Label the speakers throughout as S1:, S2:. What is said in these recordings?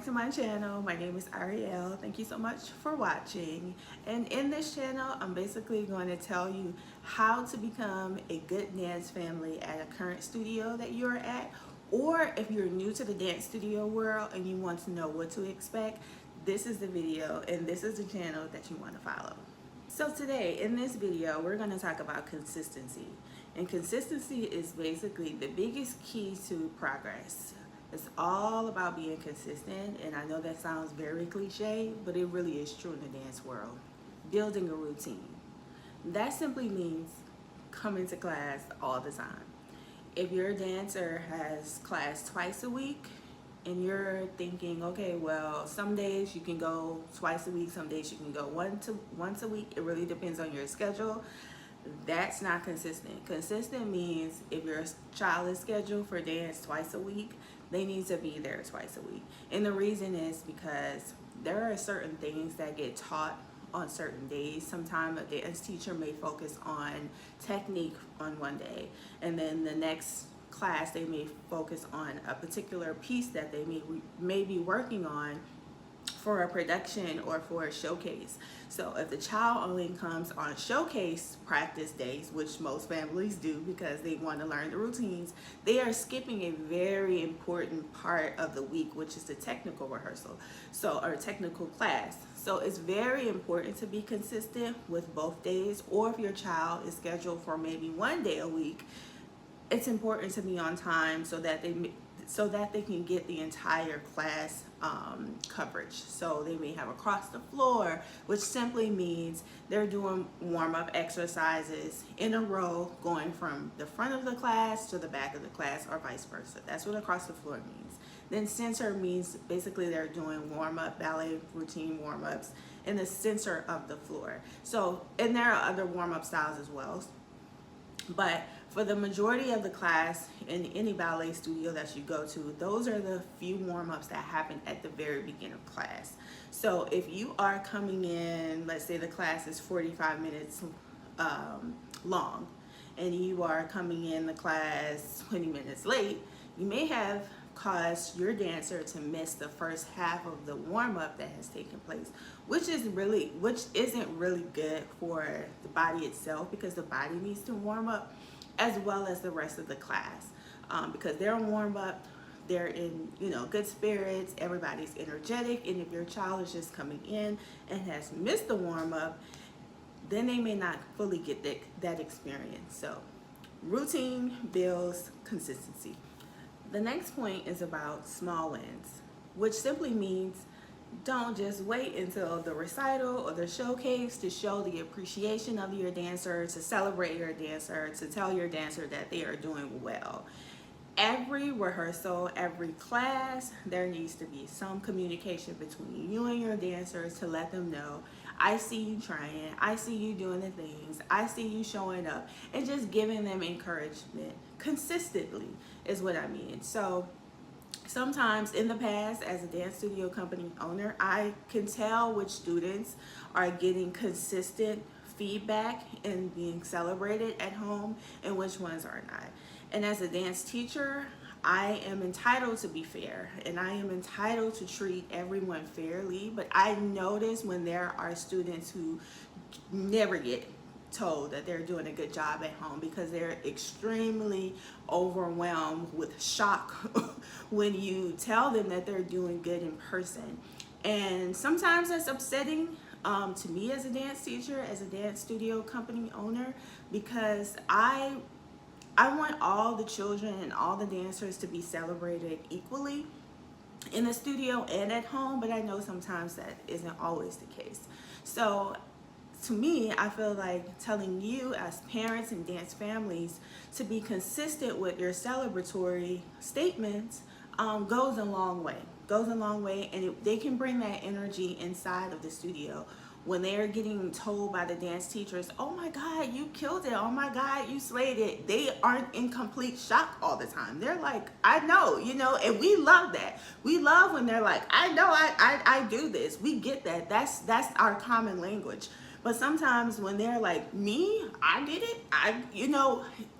S1: back to my channel. My name is Ariel. Thank you so much for watching. And in this channel, I'm basically going to tell you how to become a good dance family at a current studio that you're at, or if you're new to the dance studio world and you want to know what to expect, this is the video and this is the channel that you want to follow. So today in this video, we're going to talk about consistency. And consistency is basically the biggest key to progress. It's all about being consistent, and I know that sounds very cliche, but it really is true in the dance world. Building a routine. That simply means coming to class all the time. If your dancer has class twice a week and you're thinking, okay, well, some days you can go twice a week, some days you can go once a week, it really depends on your schedule. That's not consistent. Consistent means if your child is scheduled for dance twice a week, they need to be there twice a week. And the reason is because there are certain things that get taught on certain days. Sometimes a dance teacher may focus on technique on one day, and then the next class they may focus on a particular piece that they may be working on for a production or for a showcase. So if the child only comes on showcase practice days, which most families do because they want to learn the routines, they are skipping a very important part of the week, which is the technical rehearsal, or technical class. So it's very important to be consistent with both days, or if your child is scheduled for maybe one day a week, it's important to be on time so that they can get the entire class coverage. So they may have across the floor, which simply means they're doing warm-up exercises in a row going from the front of the class to the back of the class, or vice versa. That's what across the floor means. Then center means basically they're doing warm-up ballet routine warm-ups in the center of the floor. So, and there are other warm-up styles as well, but for the majority of the class in any ballet studio that you go to, those are the few warm-ups that happen at the very beginning of class. So if you are coming in, let's say the class is 45 minutes long, and you are coming in the class 20 minutes late, you may have caused your dancer to miss the first half of the warm-up that has taken place, which isn't really good for the body itself, because the body needs to warm up as well as the rest of the class, because they're warm up, they're in good spirits, everybody's energetic. And if your child is just coming in and has missed the warm-up, then they may not fully get that experience. So routine builds consistency. The next point is about small wins, which simply means don't just wait until the recital or the showcase to show the appreciation of your dancer, to celebrate your dancer, to tell your dancer that they are doing well. Every rehearsal, every class, there needs to be some communication between you and your dancers to let them know, I see you trying, I see you doing the things, I see you showing up, and just giving them encouragement consistently is what I mean. So sometimes in the past, as a dance studio company owner, I can tell which students are getting consistent feedback and being celebrated at home and which ones are not. And as a dance teacher, I am entitled to be fair, and I am entitled to treat everyone fairly, but I notice when there are students who never get told that they're doing a good job at home because they're extremely overwhelmed with shock when you tell them that they're doing good in person. And sometimes that's upsetting to me as a dance teacher, as a dance studio company owner, because I want all the children and all the dancers to be celebrated equally in the studio and at home, but I know sometimes that isn't always the case. So to me, I feel like telling you as parents and dance families to be consistent with your celebratory statements goes a long way, and they can bring that energy inside of the studio when they're getting told by the dance teachers, oh my God, you killed it, oh my God, you slayed it. They aren't in complete shock all the time. They're like, I know, and we love that. We love when they're like, I know I do this. We get that. That's our common language. But sometimes when they're like, me, I did it,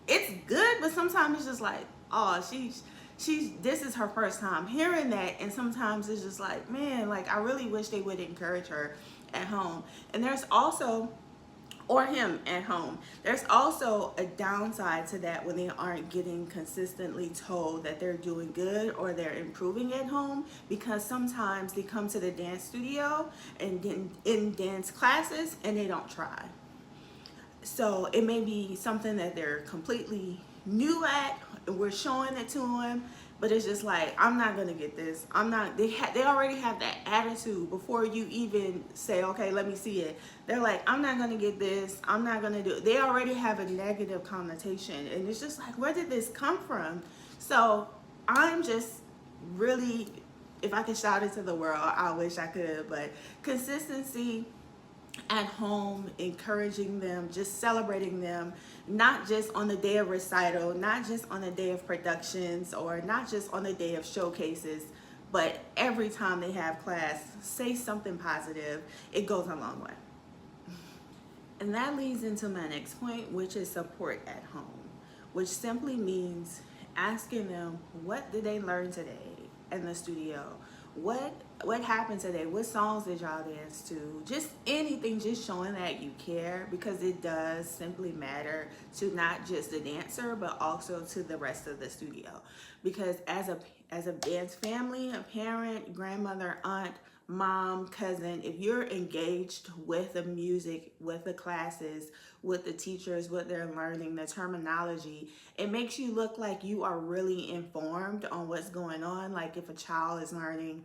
S1: it's good, but sometimes it's just like, oh, this is her first time hearing that, and sometimes it's just like, man, like I really wish they would encourage her at home. And there's also, or him at home. There's also a downside to that when they aren't getting consistently told that they're doing good or they're improving at home, because sometimes they come to the dance studio and in dance classes and they don't try. So it may be something that they're completely new at. We're showing it to them, but it's just like, I'm not gonna get this. I'm not. They already have that attitude before you even say, okay, let me see it. They're like, I'm not gonna get this. I'm not gonna do it. They already have a negative connotation, and it's just like, where did this come from? So I'm just really, if I could shout it to the world, I wish I could, but consistency at home, encouraging them, just celebrating them, not just on the day of recital, not just on the day of productions, or not just on the day of showcases, but every time they have class, say something positive. It goes a long way. And that leads into my next point, which is support at home, which simply means asking them, what did they learn today in the studio? What happened today? What songs did y'all dance to? Just anything, just showing that you care, because it does simply matter to not just the dancer, but also to the rest of the studio. Because as a dance family, a parent, grandmother, aunt, mom, cousin, if you're engaged with the music, with the classes, with the teachers, what they're learning, the terminology, it makes you look like you are really informed on what's going on. Like if a child is learning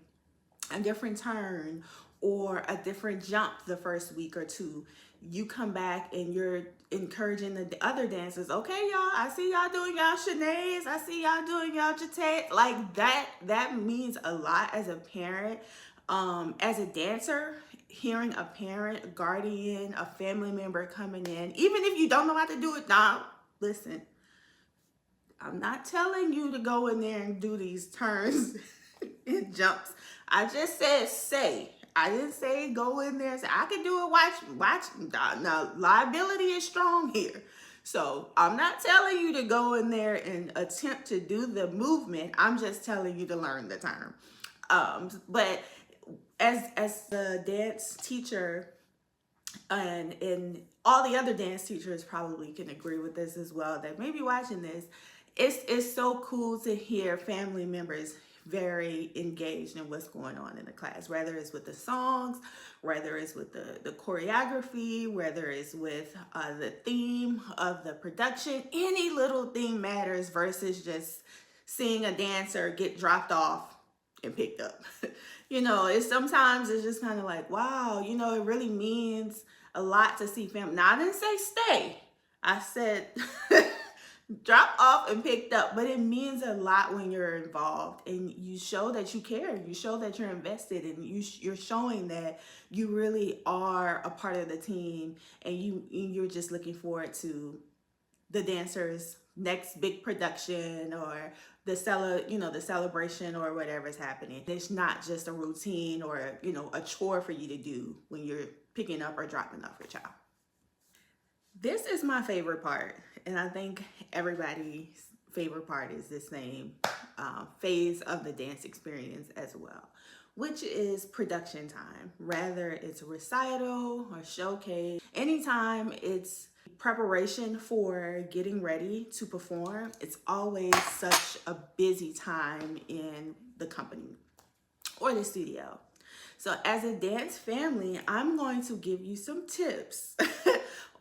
S1: a different turn or a different jump the first week or two, you come back and you're encouraging the other dancers. Okay, y'all, I see y'all doing y'all shenanigans. I see y'all doing y'all jeté. Like that means a lot as a parent. As a dancer, hearing a parent, a guardian, a family member coming in, even if you don't know how to do it, now, listen, I'm not telling you to go in there and do these turns and jumps. I just said say. I didn't say go in there and say, I can do it, watch. Now, liability is strong here. So I'm not telling you to go in there and attempt to do the movement. I'm just telling you to learn the term. But as the dance teacher, and all the other dance teachers probably can agree with this as well, that may be watching this, it's so cool to hear family members very engaged in what's going on in the class, whether it's with the songs, whether it's with the choreography, whether it's with the theme of the production. Any little thing matters versus just seeing a dancer get dropped off and picked up. It's sometimes it's just kind of like, wow, it really means a lot to see family. Now, I didn't say stay. I said drop off and picked up, but it means a lot when you're involved and you show that you care. You show that you're invested, and you're showing that you really are a part of the team, and you're just looking forward to the dancers' next big production, or the celebration, or whatever's happening. It's not just a routine or a chore for you to do when you're picking up or dropping off your child. This is my favorite part, and I think everybody's favorite part is the same phase of the dance experience as well, which is production time. Whether it's a recital or showcase, anytime it's preparation for getting ready to perform, it's always such a busy time in the company or the studio. So as a dance family, I'm going to give you some tips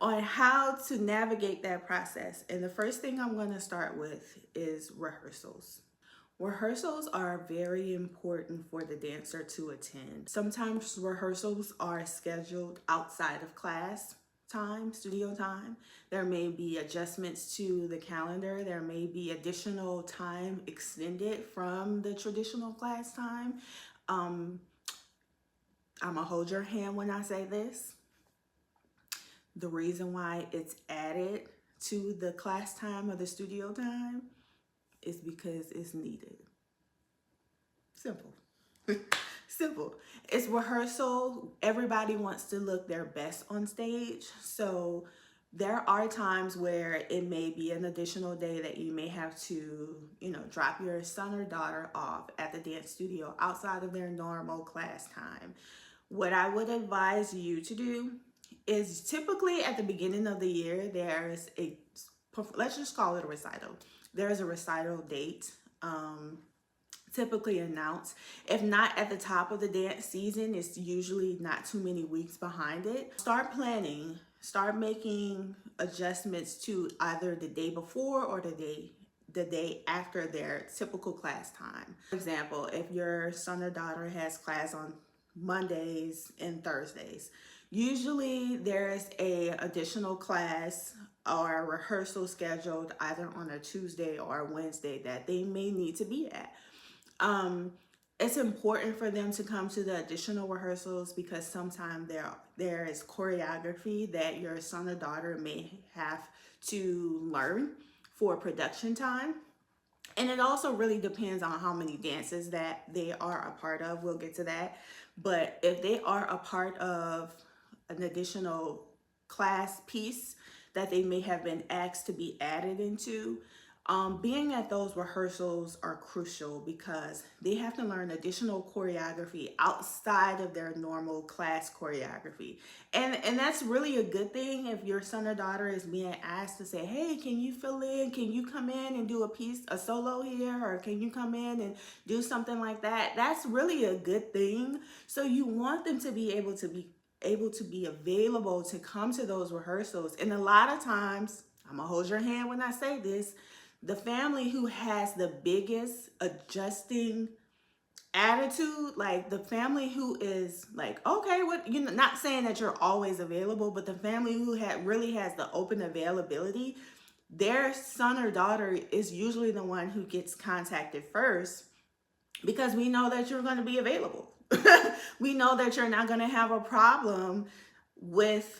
S1: on how to navigate that process. And the first thing I'm going to start with is rehearsals. Rehearsals are very important for the dancer to attend. Sometimes rehearsals are scheduled outside of class time, studio time. There may be adjustments to the calendar. There may be additional time extended from the traditional class time. I'm gonna hold your hand when I say this. The reason why it's added to the class time or the studio time is because it's needed. Simple. Simple. It's rehearsal. Everybody wants to look their best on stage. So There are times where it may be an additional day that you may have to, drop your son or daughter off at the dance studio outside of their normal class time. What I would advise you to do is, typically at the beginning of the year, there's let's just call it a recital. There's a recital date. Typically announced. If not at the top of the dance season, it's usually not too many weeks behind it. Start planning, start making adjustments to either the day before or the day after their typical class time. For example, if your son or daughter has class on Mondays and Thursdays, usually there's a additional class or a rehearsal scheduled either on a Tuesday or a Wednesday that they may need to be at. It's important for them to come to the additional rehearsals because sometimes there is choreography that your son or daughter may have to learn for production time. And it also really depends on how many dances that they are a part of. We'll get to that. But if they are a part of an additional class piece that they may have been asked to be added into, being at those rehearsals are crucial because they have to learn additional choreography outside of their normal class choreography. And that's really a good thing if your son or daughter is being asked to say, hey, can you fill in? Can you come in and do a solo here? Or can you come in and do something like that? That's really a good thing. So you want them to be able to be available to come to those rehearsals. And a lot of times, I'm gonna hold your hand when I say this, the family who has the biggest adjusting attitude, like the family who is like, okay, what, not saying that you're always available, but the family who really has the open availability, their son or daughter is usually the one who gets contacted first because we know that you're going to be available. We know that you're not going to have a problem with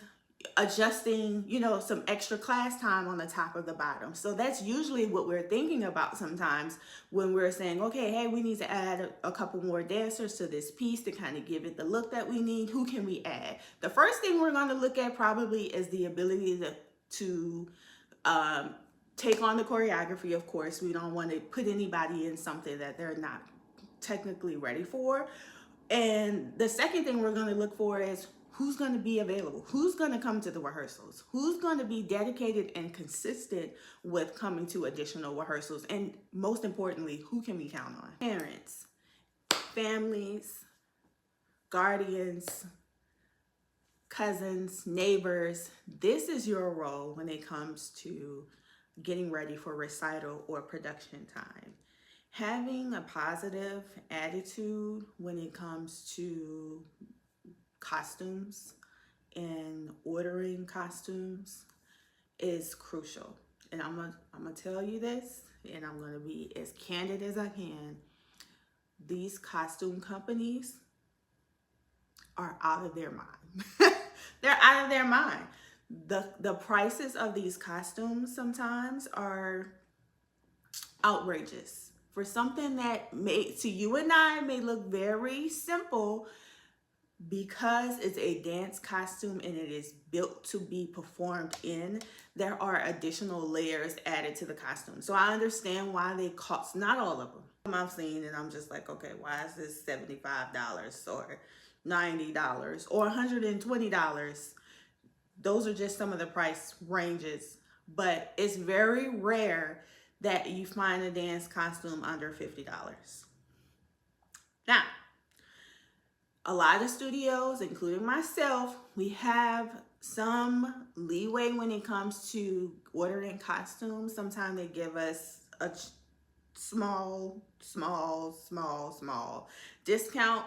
S1: adjusting, some extra class time on the top or the bottom. So that's usually what we're thinking about sometimes when we're saying, okay, hey, we need to add a couple more dancers to this piece to kind of give it the look that we need. Who can we add? The first thing we're going to look at probably is the ability to take on the choreography. Of course, we don't want to put anybody in something that they're not technically ready for. And the second thing we're going to look for is who's going to be available, who's going to come to the rehearsals, who's going to be dedicated and consistent with coming to additional rehearsals, and most importantly, who can we count on? Parents, families, guardians, cousins, neighbors. This is your role when it comes to getting ready for recital or production time. Having a positive attitude when it comes to costumes and ordering costumes is crucial. And I'm gonna tell you this, and I'm gonna be as candid as I can. These costume companies are out of their mind. They're out of their mind. The prices of these costumes sometimes are outrageous. For something that to you and I may look very simple, because it's a dance costume and it is built to be performed in, there are additional layers added to the costume. So I understand why they cost, not all of them. I've seen and I'm just like, okay, why is this $75 or $90 or $120? Those are just some of the price ranges, but it's very rare that you find a dance costume under $50. Now, a lot of studios, including myself, we have some leeway when it comes to ordering costumes. Sometimes they give us a small discount,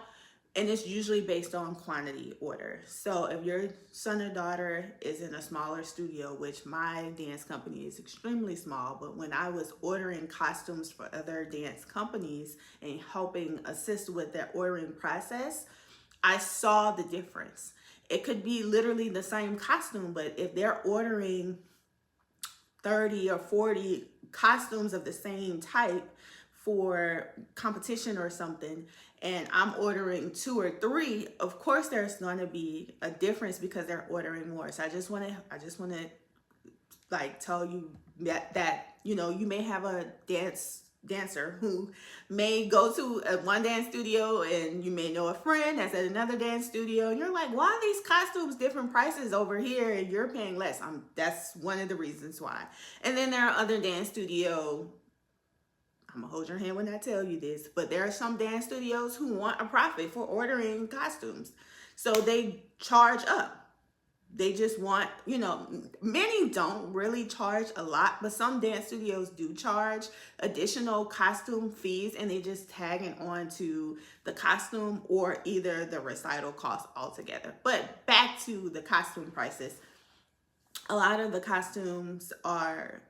S1: and it's usually based on quantity order. So if your son or daughter is in a smaller studio, which my dance company is extremely small, but when I was ordering costumes for other dance companies and helping assist with their ordering process, I saw the difference. It could be literally the same costume, but if they're ordering 30 or 40 costumes of the same type for competition or something, and I'm ordering 2 or 3, of course there's going to be a difference because they're ordering more. So I just want to like tell you that you know, you may have a dancer who may go to one dance studio, and you may know a friend that's at another dance studio, and you're like, why are these costumes different prices over here and you're paying less? That's one of the reasons why. And then there are other dance studio, I'm gonna hold your hand when I tell you this, but there are some dance studios who want a profit for ordering costumes, so they charge up. They just want, you know, many don't really charge a lot, but some dance studios do charge additional costume fees, and they just tag it on to the costume or either the recital cost altogether. But back to the costume prices, a lot of the costumes are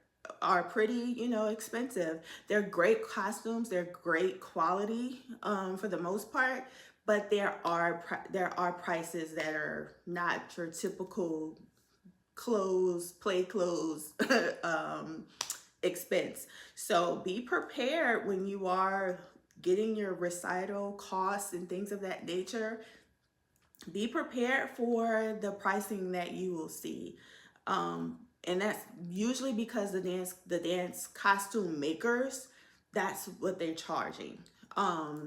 S1: pretty, you know, expensive. They're great costumes, they're great quality for the most part, but there are prices that are not your typical clothes, play clothes expense. So be prepared when you are getting your recital costs and things of that nature. Be prepared for the pricing that you will see. And that's usually because the dance costume makers, that's what they're charging.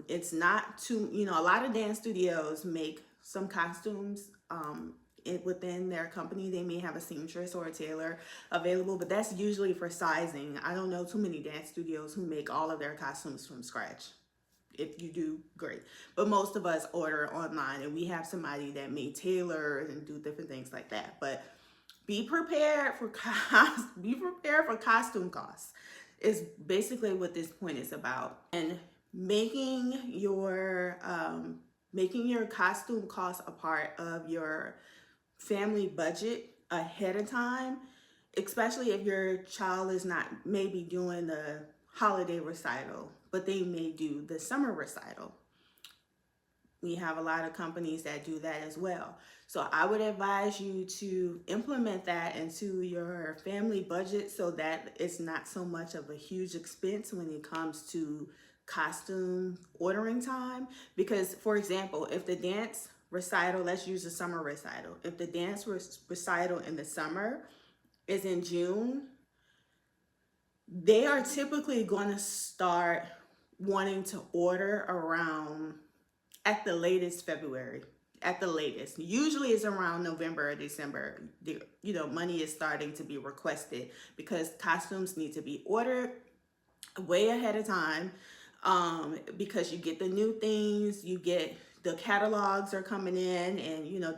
S1: It's not too, you know, a lot of dance studios make some costumes within their company. They may have a seamstress or a tailor available, but that's usually for sizing. I don't know too many dance studios who make all of their costumes from scratch. If you do, great, but most of us order online, and we have somebody that may tailor and do different things like that. But be prepared for be prepared for costume costs is basically what this point is about. And making your costume costs a part of your family budget ahead of time, especially if your child is not maybe doing the holiday recital, but they may do the summer recital. We have a lot of companies that do that as well. So I would advise you to implement that into your family budget so that it's not so much of a huge expense when it comes to costume ordering time. Because, for example, if the dance recital, let's use the summer recital, if the dance recital in the summer is in June, they are typically going to start wanting to order around, at the latest, February. At the latest, usually it's around November or December. You know, money is starting to be requested because costumes need to be ordered way ahead of time, because you get the new things, you get the catalogs are coming in, and you know,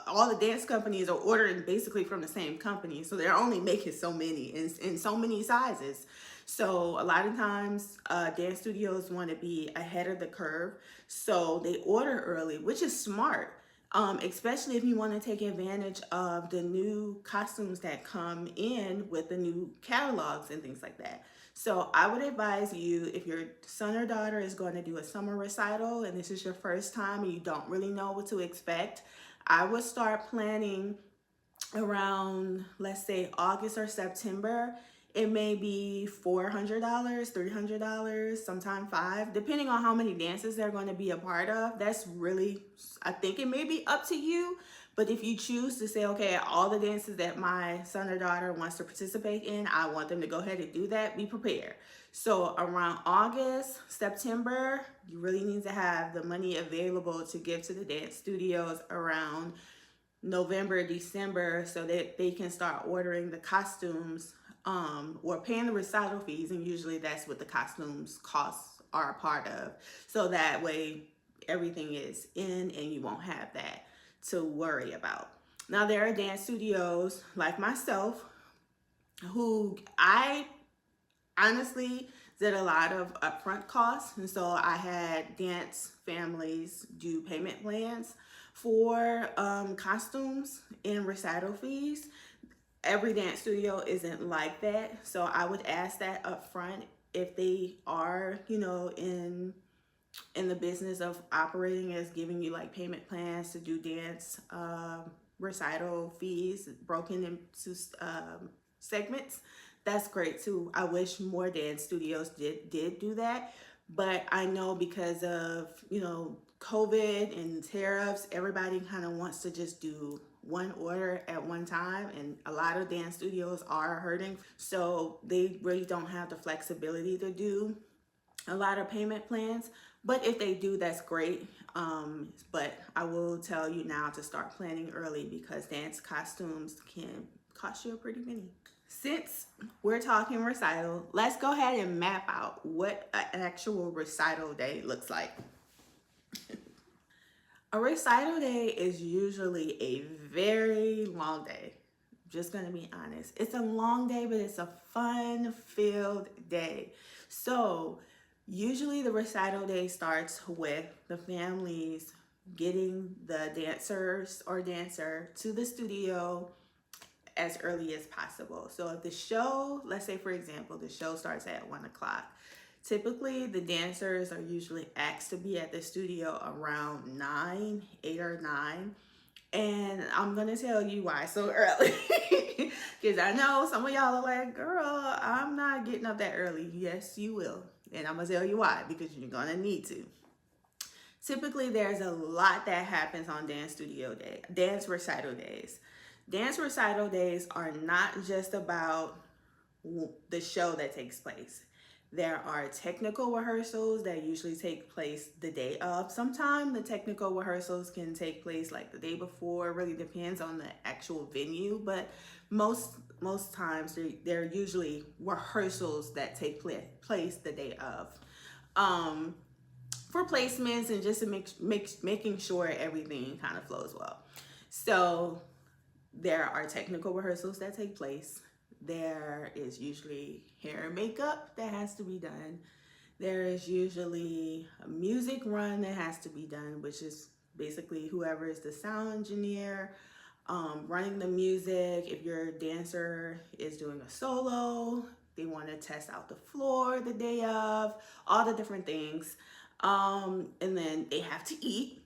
S1: all the dance companies are ordering basically from the same company, so they're only making so many in so many sizes. So a lot of times dance studios want to be ahead of the curve, so they order early, which is smart. Especially if you want to take advantage of the new costumes that come in with the new catalogs and things like that. So I would advise you, if your son or daughter is going to do a summer recital and this is your first time and you don't really know what to expect, I would start planning around, let's say, August or September. It may be $400, $300, sometimes $500, depending on how many dances they're going to be a part of. That's really, I think it may be up to you. But if you choose to say, okay, all the dances that my son or daughter wants to participate in, I want them to go ahead and do that, be prepared. So around August, September, you really need to have the money available to give to the dance studios around November, December, so that they can start ordering the costumes, or paying the recital fees, and usually that's what the costumes costs are a part of. So that way everything is in and you won't have that to worry about. Now there are dance studios like myself who I honestly did a lot of upfront costs, and so I had dance families do payment plans for costumes and recital fees. Every dance studio isn't like that, so I would ask that up front if they are, you know, in the business of operating as giving you like payment plans to do dance recital fees broken into segments. That's great too. I wish more dance studios did do that, but I know because of, you know, COVID and tariffs, everybody kind of wants to just do one order at one time, and a lot of dance studios are hurting, so they really don't have the flexibility to do a lot of payment plans. But if they do, that's great. But I will tell you now to start planning early, because dance costumes can cost you a pretty penny. Since we're talking recital, let's go ahead and map out what an actual recital day looks like. A recital day is usually a very long day. Just gonna be honest. It's a long day, but it's a fun-filled day. So usually the recital day starts with the families getting the dancers or dancer to the studio as early as possible. So if the show, let's say for example, the show starts at 1 o'clock, typically the dancers are usually asked to be at the studio around 9, 8 or 9. And I'm gonna tell you why so early. Because I know some of y'all are like, girl, I'm not getting up that early. Yes, you will. And I'm gonna tell you why, because you're gonna need to. Typically, there's a lot that happens on dance recital days. Dance recital days are not just about the show that takes place. There are technical rehearsals that usually take place the day of. Sometimes the technical rehearsals can take place like the day before. It really depends on the actual venue, but most times they're usually rehearsals that take place the day of. For placements and just to making sure everything kind of flows well. So there are technical rehearsals that take place. There is usually hair and makeup that has to be done. There is usually a music run that has to be done, which is basically whoever is the sound engineer running the music. If your dancer is doing a solo, they want to test out the floor the day of, all the different things. And then they have to eat.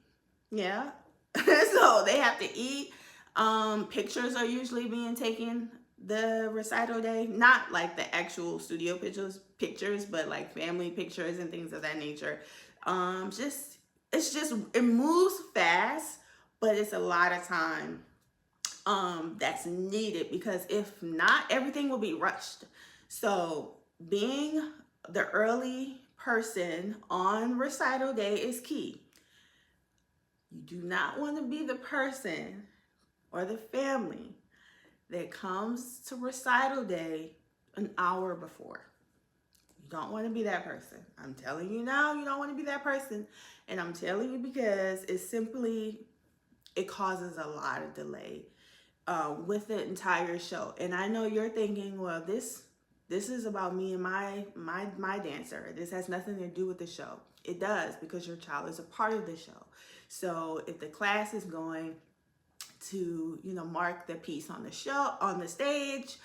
S1: Yeah. So they have to eat. Pictures are usually being taken the recital day, not like the actual studio pictures, but like family pictures and things of that nature. It moves fast, but it's a lot of time that's needed, because if not, everything will be rushed. So being the early person on recital day is key. You do not want to be the person or the family that comes to recital day an hour before. You don't want to be that person. I'm telling you now, you don't want to be that person. And I'm telling you because it causes a lot of delay with the entire show. And I know you're thinking, well, this is about me and my dancer. This has nothing to do with the show. It does, because your child is a part of the show. So if the class is going to, mark the piece on the stage,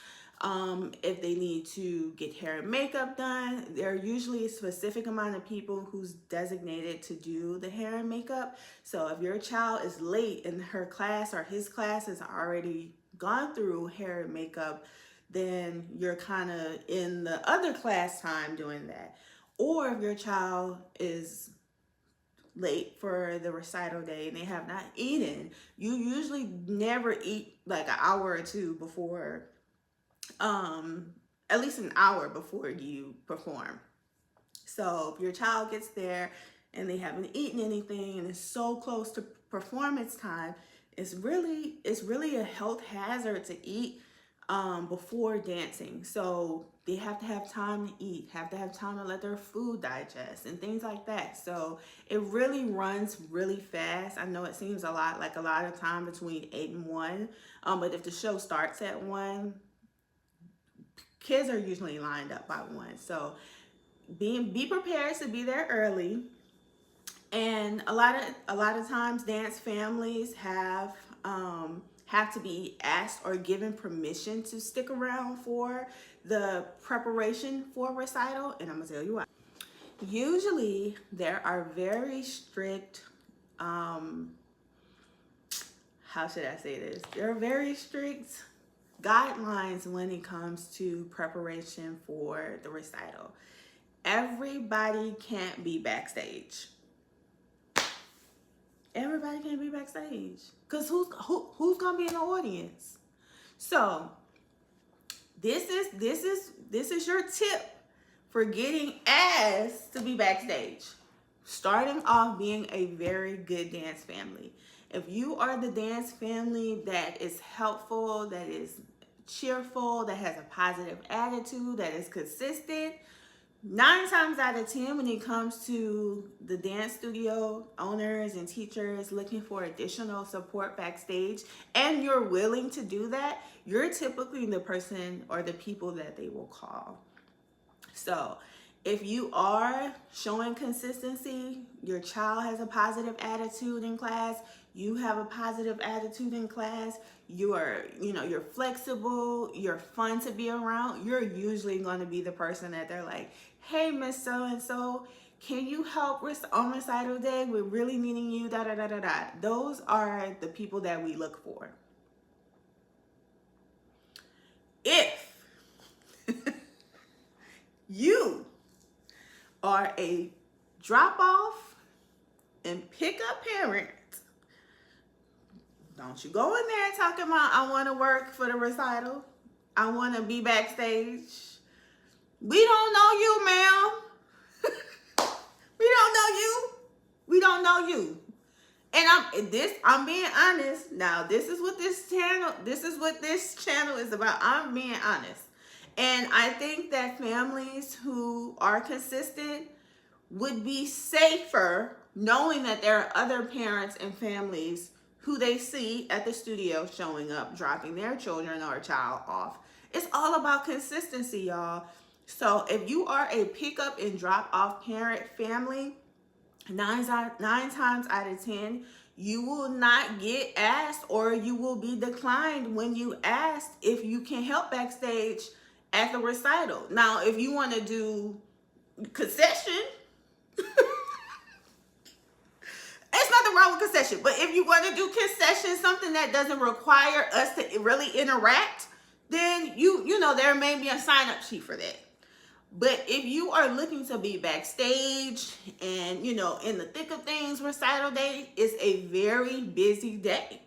S1: if they need to get hair and makeup done, there are usually a specific amount of people who's designated to do the hair and makeup. So if your child is late and her class or his class has already gone through hair and makeup, then you're kind of in the other class time doing that. Or if your child is late for the recital day and they have not eaten, you usually never eat like an hour or two before, at least an hour before you perform. So if your child gets there and they haven't eaten anything and it's so close to performance time, it's really a health hazard to eat before dancing. So they have to have time to eat, have to have time to let their food digest and things like that. So it really runs really fast. I know it seems a lot of time between 8 and 1, but if the show starts at 1, kids are usually lined up by 1. So be prepared to be there early. And a lot of times dance families have to be asked or given permission to stick around for the preparation for recital, and I'm gonna tell you why. Usually there are very strict, how should I say this? There are very strict guidelines when it comes to preparation for the recital. Everybody can't be backstage. Everybody can't be backstage because who's gonna be in the audience? So this is your tip for getting asked to be backstage. Starting off being a very good dance family. If you are the dance family that is helpful, that is cheerful, that has a positive attitude, that is consistent, 9 times out of 10 when it comes to the dance studio owners and teachers looking for additional support backstage, and you're willing to do that, you're typically the person or the people that they will call. So if you are showing consistency, your child has a positive attitude in class, you have a positive attitude in class, you're flexible, you're fun to be around, you're usually going to be the person that they're like, hey, Miss So-and-so, can you help on recital day? We're really needing you, da da da da da. Those are the people that we look for. If you are a drop-off and pick-up parent, don't you go in there talking about, I want to work for the recital, I want to be backstage. We don't know you, ma'am. We don't know you. We don't know you. And I'm being honest. Now, this is what this channel is about. I'm being honest. And I think that families who are consistent would be safer knowing that there are other parents and families who they see at the studio showing up, dropping their children or child off. It's all about consistency, y'all. So if you are a pick up and drop off parent family, 9 times out of 10, you will not get asked, or you will be declined when you asked if you can help backstage at the recital. Now, if you want to do concession, there's nothing wrong with concession. But if you want to do concession, something that doesn't require us to really interact, then you know there may be a sign-up sheet for that. But if you are looking to be backstage and, in the thick of things, recital day is a very busy day.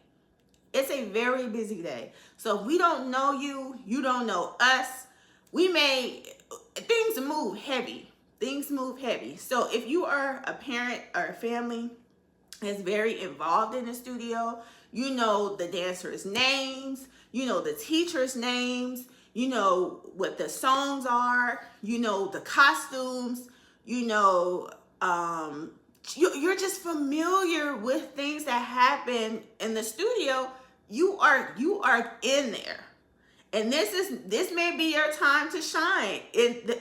S1: It's a very busy day. So if we don't know you, you don't know us, things move heavy. Things move heavy. So if you are a parent or a family that's very involved in the studio, you know the dancers' names, you know the teachers' names, you know what the songs are, you know the costumes, you're just familiar with things that happen in the studio. You are in there. And this may be your time to shine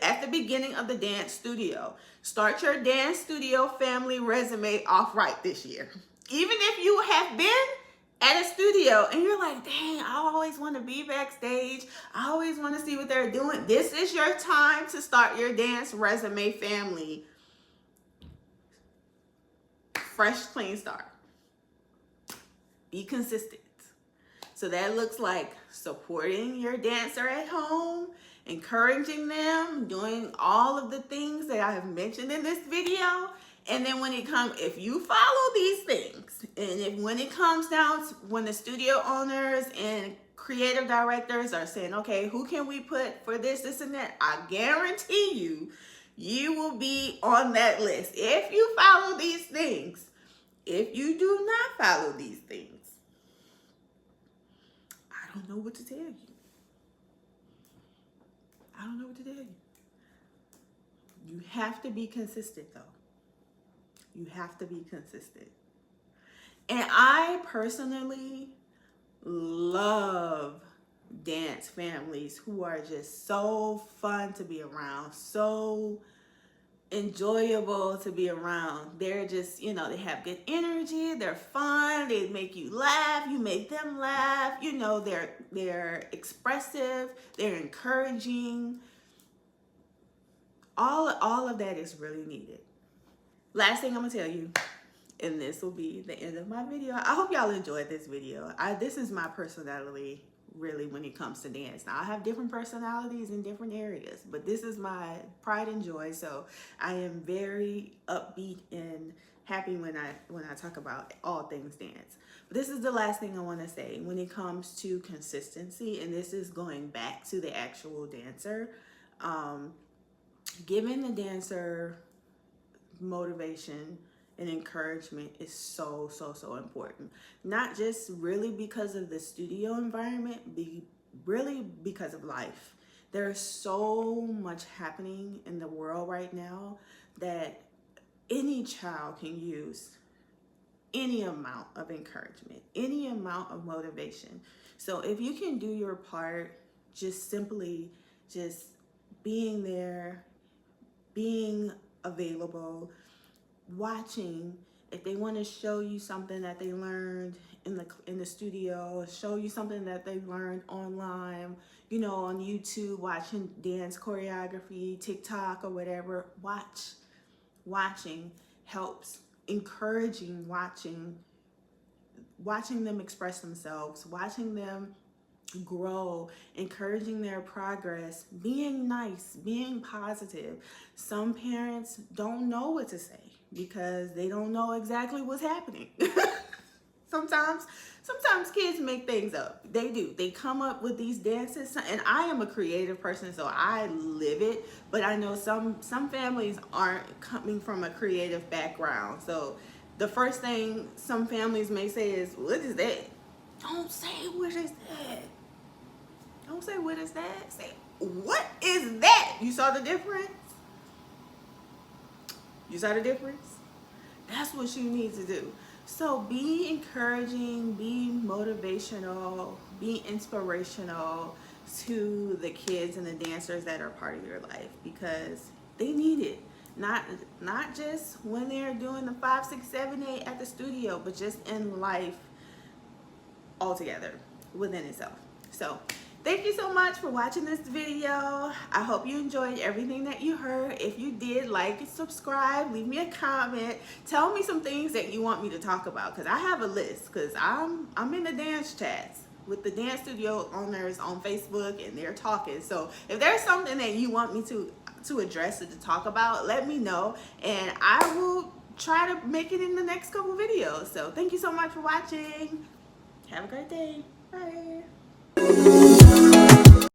S1: at the beginning of the dance studio. Start your dance studio family resume off right this year. Even if you have been at a studio and you're like, dang, I always want to be backstage, I always want to see what they're doing, this is your time to start your dance resume family. Fresh, clean start. Be consistent. So that looks like supporting your dancer at home, encouraging them, doing all of the things that I have mentioned in this video. And then if you follow these things, and when it comes down to when the studio owners and creative directors are saying, okay, who can we put for this, this, and that, I guarantee you will be on that list. If you follow these things. If you do not follow these things, I don't know what to tell you. I don't know what to tell you. You have to be consistent, though. You have to be consistent. And I personally love dance families who are just so fun to be around, so enjoyable to be around. They're just, they have good energy, they're fun, they make you laugh, you make them laugh, they're expressive, they're encouraging. All of that is really needed. Last thing I'm gonna tell you, and this will be the end of my video. I hope y'all enjoyed this video. This is my personality really when it comes to dance. Now I have different personalities in different areas, but this is my pride and joy. So I am very upbeat and happy when I talk about all things dance. But this is the last thing I want to say when it comes to consistency, and this is going back to the actual dancer. Giving the dancer motivation and encouragement is so important, not just really because of the studio environment, really because of life. There's so much happening in the world right now that any child can use any amount of encouragement, any amount of motivation. So if you can do your part, just simply just being there, being available, watching. If they want to show you something that they learned in the studio, show you something that they learned online, on YouTube, watching dance choreography, TikTok or whatever, watching helps. Encouraging, watching them express themselves, watching them grow, encouraging their progress, being nice, being positive. Some parents don't know what to say because they don't know exactly what's happening. Sometimes kids make things up. They do. They come up with these dances, and I am a creative person, so I live it. But I know some families aren't coming from a creative background. So the first thing some families may say is, "What is that?" Don't say what is that. Don't say what is that. Say, what is that? You saw the difference? You saw the difference? That's what you need to do. So be encouraging, be motivational, be inspirational to the kids and the dancers that are part of your life, because they need it. Not just when they're doing the 5, 6, 7, 8 at the studio, but just in life altogether within itself. So thank you so much for watching this video. I hope you enjoyed everything that you heard. If you did, like and subscribe, leave me a comment, tell me some things that you want me to talk about, because I have a list, because I'm in the dance chats with the dance studio owners on Facebook, and they're talking. So if there's something that you want me to address or to talk about, let me know, and I will try to make it in the next couple videos. So thank you so much for watching. Have a great day. Bye.